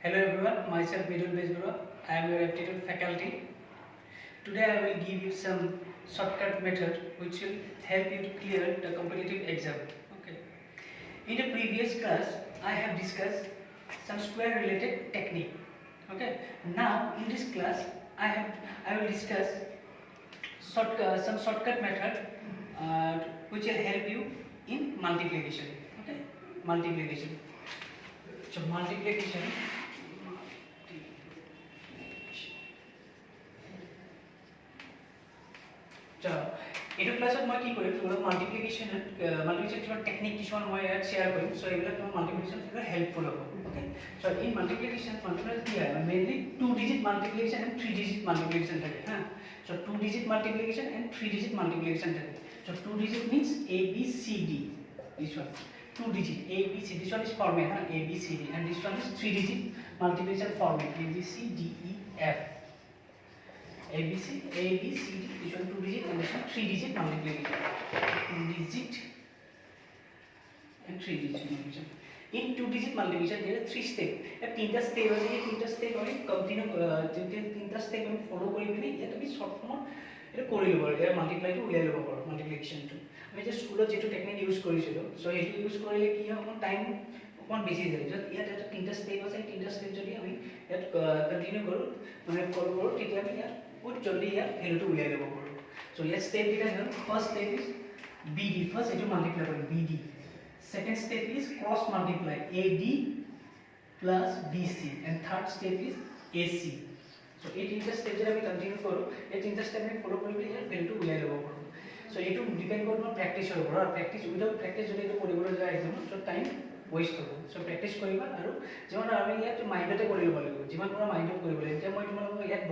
Hello everyone, myself Midul Bezbura. I am your aptitude faculty. Today I will give you some shortcut method which will help you to clear the competitive exam. Okay. In the previous class, I have discussed some square related technique. Okay. Now in this class, I will discuss some shortcut method which will help you in multiplication. Okay. Multiplication. So multiplication. এইটো ক্লাছত মই কি কৰিম তোমাক multiplication কিমান technique কিছুমান মই ইয়াত শেয়াৰ কৰিম সো এইবিলাক তোমাৰ মাল্টিপ্লিকেশন এটা হেল্পফুল হ'ব okay so in multiplication multiplication কি হয় mainly 2 digit multiplication and 3 digit multiplication থাকে হ্যাঁ so 2 digit multiplication and 3 digit multiplication থাকে so 2 digit means a b c d this one 2 digit a b c this one is format huh? a b c d and this one is 3 digit multiplication format a b c d e f A B C D. This one 2 digit and this one 3 digit multiplication. 2 digit and 3 digit multiplication. In 2 digit multiplication there are 3 steps. If 3 step আছে এই 3 step আমি continue যে 3 step আমি ফলো কৰি পিনে এটা আমি short form এটা কৰি লব আৰু এটা মাল্টিপ্লাই টু উলাই লব পাৰো মাল্টিপ্লিকেশন টু আমি যে স্কুলত যেটো টেকনিক ইউজ কৰিছিলো সো এইটো ইউজ কৰিলে কি হয় আমাৰ টাইম অকমান বেছি যায় যত ইয়াত এটা 3 step আছে 3 step যদি আমি ইয়াত কন্টিনিউ কৰো মানে ফলো কৰো তেতিয়া আমি ইয়াত बहुत जल्दी यार वैल्यू तो उलियाइ लব পাৰো सो ये स्टेप दिला है first step is bd first एटू मल्टीप्लाई करिम bd second step is cross multiply ad plus bc and third step is ac so এই তিনটা স্টেপ যদি আমি কন্টিনিউ কৰো এই তিনটা স্টেপ আমি ফলো কৰি ইয়াৰ ভ্যালু তো উলিয়াই লব পাৰো সো এটু ডিপেন্ড কৰিব প্ৰ্যাকটিসৰ ওপৰত আৰু প্ৰ্যাকটিস উইদাউট প্ৰ্যাকটিস যদি এটো কৰিবলৈ যায় একদম সো টাইম ওয়েস্ট হ'ব সো প্ৰ্যাকটিস কৰিবা আৰু যেমান আমি ইয়াত মাইন্ডতে কৰি লব লাগিব যিমান পৰা মাইন্ডত কৰিব লাগিব এতিয়া মই তোমালোকক ইয়াত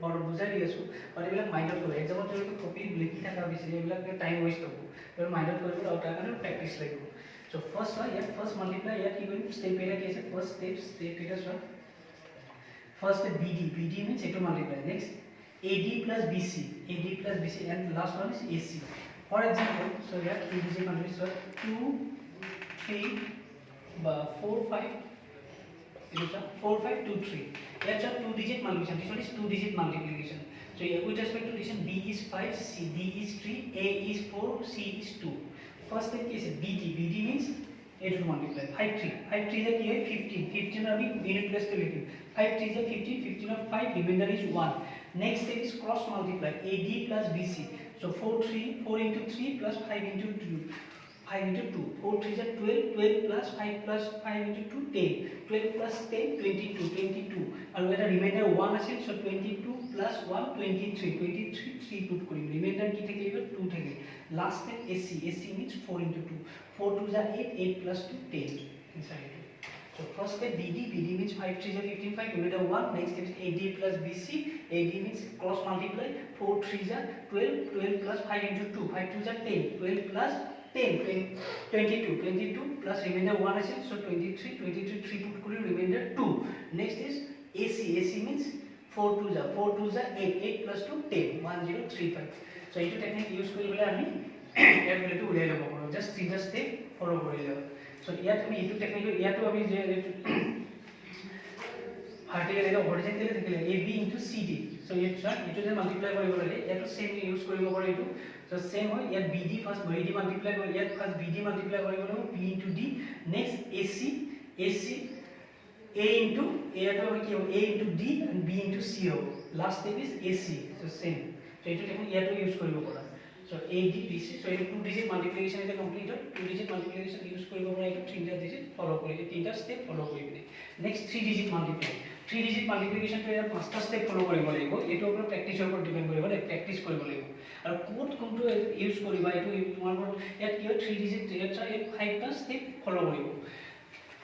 বৰ্ড বুজাই দি আছো আৰু এইবিলাক মাইন্ডত কৰিব এক্সামত যদি কপি লিখি থাকা বিচাৰি এইবিলাক টাইম ওয়েস্ট হ'ব আৰু মাইন্ডত কৰিব আৰু তাৰ কাৰণে প্ৰ্যাকটিস লাগিব সো ফাৰ্স্ট হয় ইয়াত ফাৰ্স্ট মাল্টিপ্লাই ইয়াত কি কৰিম স্টেপ এটা কি আছে ফাৰ্স্ট স্টেপ এটা চোৱা ফার্স্ট bd means এটো multiply next ad plus bc and last one is ac for example so here 3 digit multiplication 2 3 4 5 it is 4 5 2 3 that's a 2 digit multiplication this one is 2 digit multiplication so here with respect to addition b is 5 c d is 3 a is 4 c is 2 first step is bd means a to multiply 5 3 is 15 are we unit place to लिखें 5 3 is 15 of 5 remainder is 1 next step is cross multiply ad plus bc so 4 into 3 plus 5 into 2 5 into 2 4 3 is 12 plus 5 into 2 10 12 plus 10 22 and where the remainder 1 আছে so 22 plus 1 23 3 put করি remainder কি থেকে লিখব 2 থেকে last step ac means 4 into 2 4 2 is 8 plus 2 10 inside it so first step bd means 5 3 is 15 5 remainder 1 next step is ad plus bc ad means cross multiply 4 3 is 12 plus 5 into 2 5 2 is 10 12 plus 10 22 plus remainder 1 আছে so 23 3 put করি remainder 2 next is ac means 4 2 is 8 plus 2 10 1035 so এইটো technique use কৰি বলে আমি এৰ ভ্যালুটো উলিয়াই লব পাৰো জাস্ট তিনটা স্টেপ ফলো কৰি লও so ইয়াত আমি এইটো টেকনিক ইয়াতো আমি যে ভার্টিক্যাল এটা হরিজন্টালি থাকিলে ab into cd so এইটো যে মাল্টিপ্লাই কৰিব লাগে ইয়াতো সেম ইউজ কৰিব পাৰো এইটো so same হয় ইয়াত bd ফাৰ্স্ট bd মাল্টিপ্লাই কৰি ইয়াত ফাৰ্স্ট bd মাল্টিপ্লাই কৰিব লাগিব b into d next ac a into a to কি হ'ব a into d and b into c হ'ব last step is ac so same so এইটো টেকনিক ইয়াতো use কৰিব পাৰা so ad bc so এই 2 digit multiplication is complete 2 digit multiplication use কৰিব পৰা এইটো 3 digit follow কৰি 3টা step follow কৰি পিনে next 3 digit multiply 3 digit multiplication to ইয়াৰ 5টা step follow কৰিব লাগিব এইটো ওপৰত প্ৰ্যাকটিসৰ ওপৰত ডিপেন্ড কৰিব মানে প্ৰ্যাকটিস কৰিব লাগিব আৰু কোড কোনটো ইউজ কৰিবা এইটো তোমালোকৰ ইয়াত কি 3 digit ইয়াত 5টা step follow কৰিব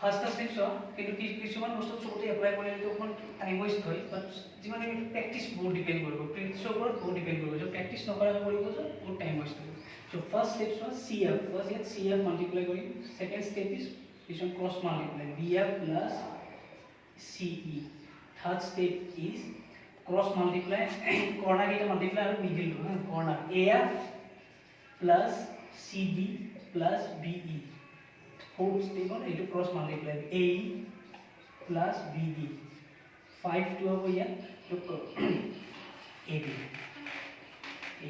ফাৰ্স্ট স্টেপ সো কিন্তু কিছুমান বস্তু সবতে এপ্লাই কৰিলে তো অকমান টাইম ওয়েস্ট হয় বাট যিমান প্ৰ্যাকটিস বহুত ডিপেন্ড কৰিব প্ৰ্যাকটিসৰ ওপৰত বহুত ডিপেন্ড কৰিব যে প্ৰ্যাকটিস নকৰা কৰিব যে বহুত টাইম ওয়েস্ট হ'ব so first step so cf first ইয়াত cf মাল্টিপ্লাই কৰিম second step is this cross multiply bf plus ce third step is cross multiply corner এটা multiply আৰু middle corner af plus cd plus be fourth step on it cross multiply a plus BD 5 to अब ইয়াত যোগ কৰো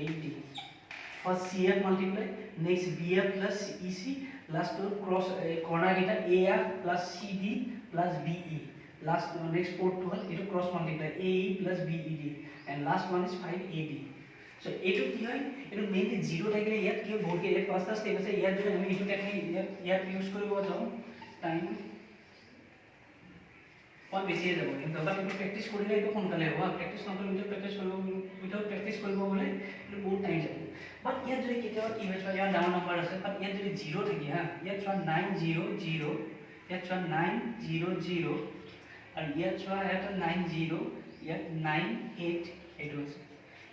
AD first CF multiply next BF plus EC last to cross corner kita AF plus CD plus BE last next port to it cross multiply AE plus BED and last one is 5AD so etu ki hoy etu mainly 0 thakile yat ki board ke ek pasta step ase yat jodi ami etu technique yat use koribo jao time और বেশি যাব কিন্তু তবে একটু practice কৰিলে এটো সোনকালে হ'ব প্ৰ্যাকটিস নকৰিলে প্ৰ্যাকটিস কৰিব উইদাউট প্ৰ্যাকটিস কৰিব গলে এটো বহুত টাইম যাব বাট ইয়াত যদি কেতিয়াবা কি হয় ইয়াত ডাউন নাম্বাৰ আছে বাট ইয়াত যদি 0 থাকে হা ইয়াত চোৱা 900 ইয়াত চোৱা 900 আৰু ইয়াত চোৱা এটা 90 ইয়াত 98 এটো আছে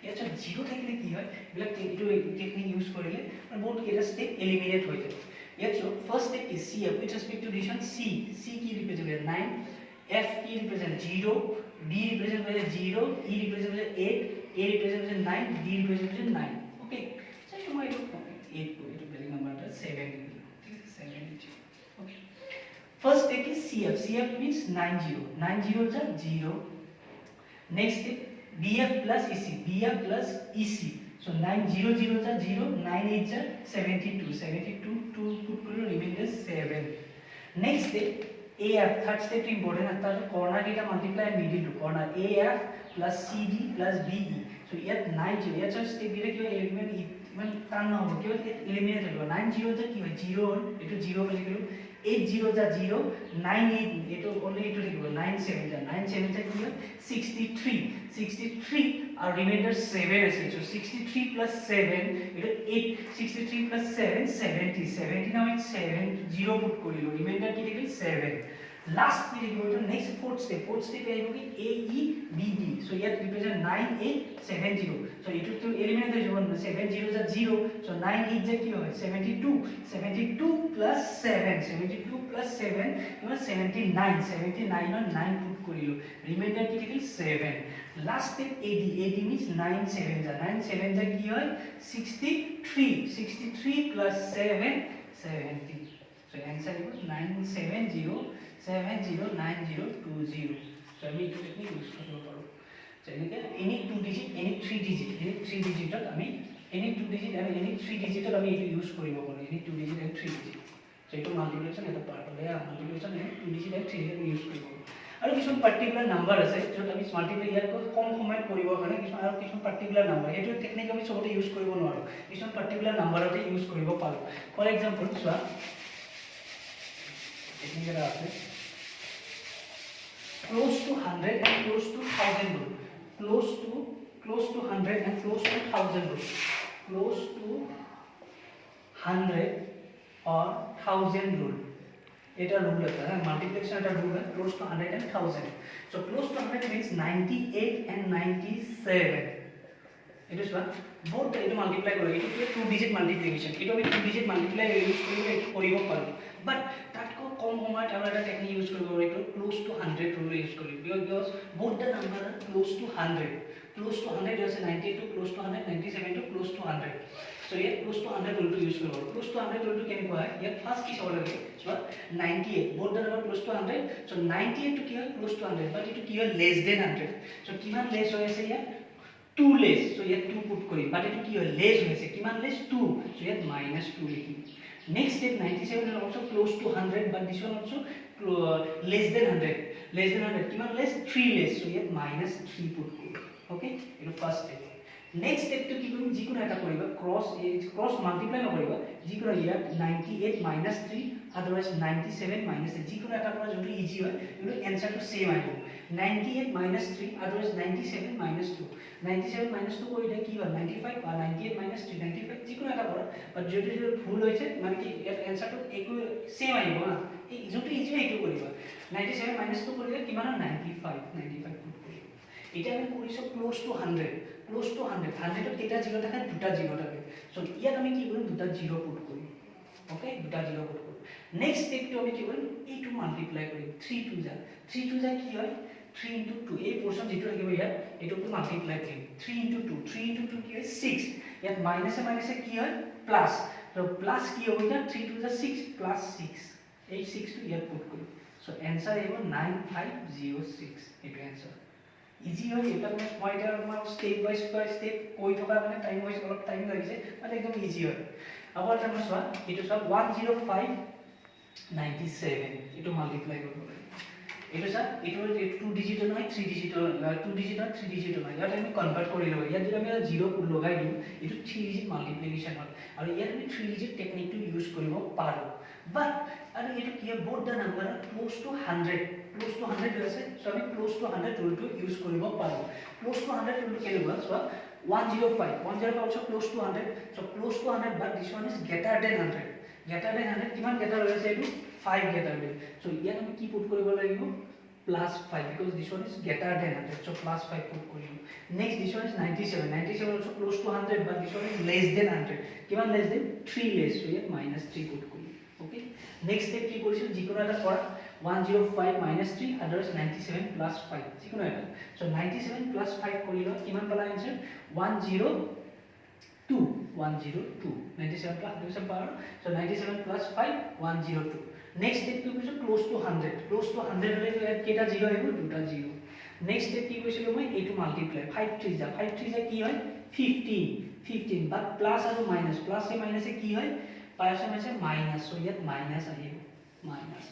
ইয়াত চোৱা 0 থাকিলে কি হয় ব্লক এটো টেকনিক ইউজ কৰিলে আৰু বহুত কেইটা স্টেপ এলিমিনেট হৈ যায় ইয়াত চোৱা first step is C with respect to division C কি represent 9 F key represent 0, D represent 0, E represent 8, A represent 9, D represent 9. Okay. So you might look 8 to it very number 7. Okay. First step is CF. CF means 90. 90 is 0. Next step BF plus EC. BF plus EC. So 900 is 0, 98 is 72. 72 to put remainder 7. Next step AF third step important after corner data multiply and middle to corner AF plus CD plus BE so yet 90 yet just step dire ki element even tan na hobo ki eliminate hobo 90 ja ki hoy 0 eto 0 boli gelo 80 ja 0 98 eto only eto likhibo 97 ja 97 ja ki hoy 63 और remainder 7 ase so 63 plus 7 eto 8 63 plus 7 70 70 now it's 7 0 put korilo remainder ki likil 7 last we go to next fourth step aibo ki AE BD so here represent 9870 so eto to eliminate the 70 is 0 so 9 is ki hoy 72 plus 7 72 plus 7 is 79 on 9 put korilo remainder ki likil 7 last step AD means 97 ja ki hoy 63 plus 7 70 so answer is 970709020 so আমি এটো technique use কৰিব পাৰো so any 2 digit any 3 digit আমি any 2 digit and any 3 digit আমি এটো use কৰিব পাৰো any 2 digit and 3 digit so এটো মাল্টিপ্লিকেশন এটা পার্ট হলে multiplication 2 digit and 3 digit use কৰিব আৰু কিছু পাৰ্টিকুলাৰ নাম্বাৰ আছে যত আমি মাল্টিপ্লাই ইয়াত কম সময়ত কৰিব কাৰণে কিছু আৰু কিছু পাৰ্টিকুলাৰ নাম্বাৰ এটো টেকনিক আমি সবতে ইউজ কৰিব নোৱাৰো কিছু পাৰ্টিকুলাৰ নাম্বাৰতে ইউজ কৰিব পাৰো ফৰ এক্সাম্পল চোৱা টেকনিক এটা আছে close to 100 and close to 1000 rule close to 100 and close to 1000 rule close to 100 or 1000 rule eta rule hota hai multiplication eta rule hai close to 100 and 1000 so close to 100 means 98 and 97 it is one both eto multiply kore eto 2 digit multiplication eto ami 2 digit multiply use koribo paro but কম সময়ত আমরা এটা technique use কৰিব পাৰো এটো close to 100 rule use করি because both the number are close to 100 is 92 close to 100 97 to close to 100 so here close to 100 rule to use কৰিব পাৰো close to 100 rule to কেনেকুৱা হয় ইয়াত ফার্স্ট কি হ'ব লাগে so 98 both the number close to 100 so 98 to কি হয় close to 100 but এটো কি হয় less than 100 so কিমান less হৈ আছে ইয়াত 2 less so ইয়াত 2 পুট কৰিম but এটো কি হয় less হৈ আছে কিমান less 2 so ইয়াত -2 লিখিম next step 97 is also close to 100 but this one also less than 100 kiman less 3 less so here -3 put okay it first step next step to ki korim jikono eta koriba cross multiply na koriba jikono here 98 3 otherwise 97 3 jikono eta kora jonto easy hoy you answer to same aibo 98 3 otherwise 97 2 97 2 কইলে কি হয় 95 বা 98 3 95 jikono eta kora but যদি ভুল হইছে মানে কি এর answer to একো same আইবো না এই jonto easy হয় একো করিবা 97 2 করিলে কিমান 95 put করিবা এটা আমি করিছো ক্লোজ টু 100 100 কেটা জিরো থাকে দুটা জিরো থাকে সো ইয়াত আমি কি কৰিম দুটা জিৰো পুট কৰিম ওকে দুটা জিৰো পুট কৰিম নেক্সট স্টেপ তো আমি কি কৰিম এই টু মাল্টিপ্লাই কৰিম 3 2 যা কি হয় 3 into 2 এই পোৰশন যেটো থাকিব ইয়াত এটোকে মাল্টিপ্লাই কৰিম 3 into 2 কি হয় 6 ইয়াত মাইনাসে কি হয় প্লাস তো প্লাস কি হ'ব এটা 3 2 6 plus 6 এই 6 to ইয়াত পুট কৰিম সো এনসাৰ আহিব 9506 এটো এনসাৰ ইজি হয় এটা মানে মই এটা আমাৰ স্টেপ বাই স্টেপ কৈ থকা মানে টাইম ওয়াইজ অলপ টাইম লাগিছে মানে একদম ইজি হয় আবার আমরা সোয়া এটো সব 10597 এটো মাল্টিপ্লাই করব এটা স্যার এটা 2 ডিজিট নয় 3 ডিজিট 2 ডিজিট নয় 3 ডিজিট নয় ইয়াত আমি কনভার্ট কৰি লও ইয়াত যদি আমি 0 লগাই দিও এটো 3 ডিজিট মাল্টিপ্লিকেশন হয় আৰু ইয়াত আমি 3 ডিজিট টেকনিকটো ইউজ কৰিব পাৰো বাট আৰু এটো কি both the number close to 100 আছে সো আমি ক্লোজ টু 100 ৰুলটো ইউজ কৰিব পাৰো ক্লোজ টু 100 ৰুলটো কেনেকুৱা so 105 also close to 100 so close to 100 but this one is greater than 100 কিমান greater হৈ আছে এটো 5 greater than so ইয়াত আমি কি পুট কৰিব লাগিব plus 5 because this one is greater than 100 so plus 5 put koribo next this one is 97 also close to 100 but this one is less than 100 kiman less than 3 less so here minus 3 put koribo okay next step ki korisu jikono eta kora 105 minus 3 others 97 plus 5 jikono eta so 97 plus 5 korilo kiman pala answer 102 97 plus division power so 97 plus 5 102 next step কি কৈছো close to 100 হলে কেটা 0 আহিব দুটা 0 next step কি কৈছিলো মই এইটো মাল্টিপ্লাই 5 3 যা কি হয় 15 বাট প্লাস আৰু মাইনাস প্লাস এ মাইনাসে কি হয় প্লাস এ মাইনাসে মাইনাস সো ইয়াত মাইনাস আহিব মাইনাস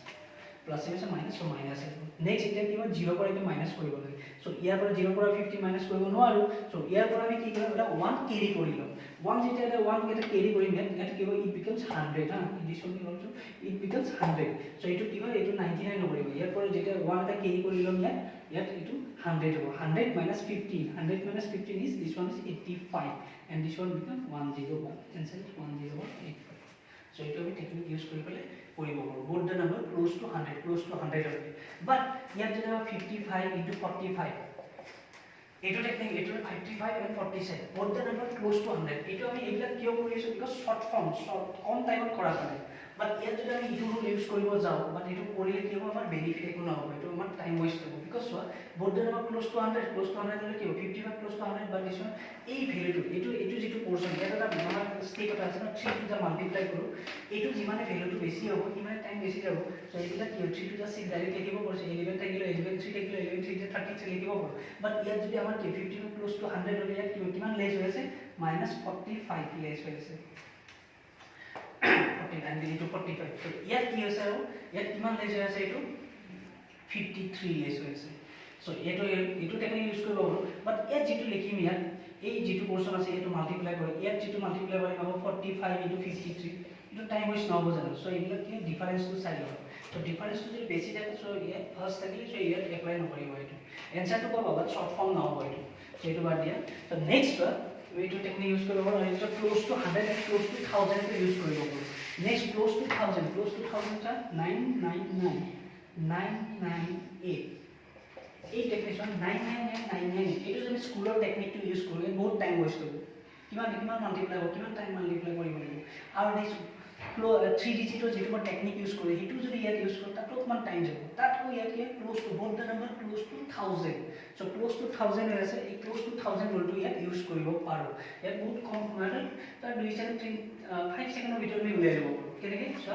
প্লাস এ মাইনাসে মাইনাস সো মাইনাস আহিব next এটা কি হয় 0 পৰা এটা মাইনাস কৰিব লাগে সো ইয়াৰ পৰা 0 পৰা 15 মাইনাস কৰিব নোৱাৰো সো ইয়াৰ পৰা আমি কি কৰিম এটা 1 কেৰি কৰিলো 1 যেটা এটা 1 কেটা কেৰি কৰিম এটা কি হয় it becomes 100 হা this one also it becomes 100 so এটো কি হয় এটো 99 নকৰিব ইয়াৰ পৰা যেটা 1 এটা কেৰি কৰিলো ইয়াত এটো 100 হ'ব 100 minus 15 is this one is 85 and this one becomes 101 answer is 10185 so এটো আমি টেকনিক ইউজ কৰি পেলে কৰিব পাৰো both the number close to 100 হবে but ইয়াত যেটা 55 into 45 এটো টেকনিক এটো 55 and 47 both the number close to 100 এটো আমি এবিলাক কিয় কৰি আছো because short কম টাইমত কৰা পাৰে বাট ইয়াত যদি আমি ইটো ৰুল ইউজ কৰিব যাও বাট এটো কৰিলে কি হ'ব আমাৰ বেনিফিট একো নহব এটো আমাৰ টাইম ওয়েস্ট হ'ব because both the number close to 100 হলে কি হ'ব 55 close to 100 বাট দিছ এই ভ্যালুটো এটো যেটো পোরশন ইয়াত এটা আমাৰ স্টেপ এটা আছে না 3 টু যা মাল্টিপ্লাই কৰো এটো যিমানে ভ্যালুটো বেছি হ'ব কিমানে টাইম বেছি যাব সো এইটা কি 3 টু যা 6 ডাইরেক্ট লিখিব পারছে 11 থাকিলে 11 3 থাকিলে 11 3 33 লিখিব পাৰো বাট ইয়াত যদি আমাৰ কি 55 ক্লোজ টু 100 হলে ইয়াত কিমান লেস হৈ আছে -45 লেস হৈ আছে 49 into 45 so ইয়াত কি আছে আৰু ইয়াত কিমান লেস হৈ আছে এটো 53 লেস হৈ আছে so এটো টেকনিক ইউজ কৰিব পাৰো বাট ইয়াত যেটো লিখিম ইয়াত এই যেটো পোৰশন আছে এটো মাল্টিপ্লাই কৰে ইয়াত যেটো মাল্টিপ্লাই কৰি পাবো 45 into 53 এটো টাইম ওয়েস্ট নহব জানো so এইবিলাক কি ডিফারেন্সটো চাই লও so ডিফারেন্সটো যদি বেছি থাকে so ইয়াত ফার্স্ট থাকিলে so ইয়াত এপ্লাই নকৰিব এটো এনসারটো পাবা বাট শর্ট ফর্ম নহব এটো so এটো বাদ দিয়া so next way to technique use কৰিব পাৰো এটা close to 100 and close to 1000 K use কৰিব পাৰো next close to 1000 টা 998 এই টেকনিক 999 এটো যদি স্কুলৰ টেকনিকটো ইউজ কৰিলে বহুত টাইম ওয়েস্ট হ'ব কিমান মাল্টিপ্লাই হ'ব কিমান টাইম মাল্টিপ্লাই কৰিব লাগিব আৰু নেক্সট 3 ডিজিটৰ যেটো মই টেকনিক ইউজ কৰি হেতু যদি ইয়াত ইউজ কৰো তাতো কিমান টাইম যাব তাতকৈ ইয়াত কি close two both the number close to 1000 so close to 1000 হৈ আছে এই close to 1000 ৰলটো ইয়াত ইউজ কৰিব পাৰো ইয়াত বহুত কম মানে তাৰ 2 সেকেন্ড 5 সেকেন্ডৰ ভিতৰত আমি উলাই যাব পাৰো কেনেকৈ so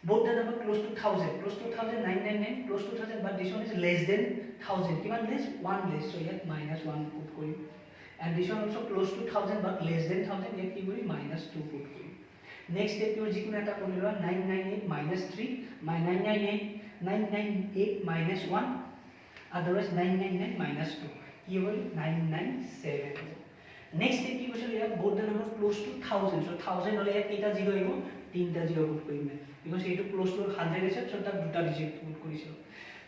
both the number close to 1000 999 close to 1000 but this one is less than 1000 kiman less 1 less so yet -1 put kori and this one also close to 1000 but less than 1000 yet ki kori -2 put kori next step your jikuna eta korilo 998 -3 998 -1 otherwise 999 -2 ki hol 997 next step ki koisil ya both the number close to 1000 so 1000 hole ya eta 0 hibo 3 ta 0 put korim because eto close to 100 আছে so ta দুটা digit put কৰিছিল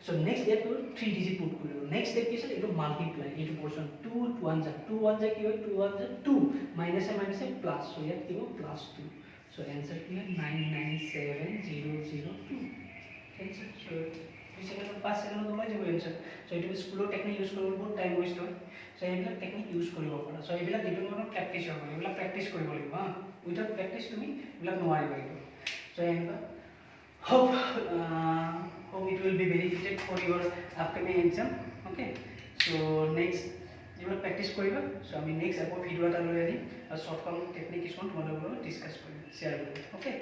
so next step to 3 digit put কৰিলো next step কি আছে এটো multiply এটো portion 2 1 যা কি হয় 2 1 যা 2 মাইনাস এ প্লাস so ইয়াত কি হ'ব +2 so answer কি হয় 997002 answer so এই সেকেন্ড 5 সেকেন্ড ওলাই যাব answer so এটো স্কুলৰ টেকনিক ইউজ কৰিব বহুত টাইম ওয়েস্ট হয় so এইবিলাক টেকনিক ইউজ কৰিব পাৰা so এইবিলাক যেটো মানে প্ৰেক্টিস হ'ব এইবিলাক প্ৰেক্টিস কৰিব লাগিব হা উইদাউট প্ৰেক্টিস তুমি এইবিলাক নোৱাৰিবা এইটো so hope it will be benefited for your upcoming exam okay so next you will practice koriba so ami next video ta loi ani short form technique is one tomorrow discuss koriba share koriba okay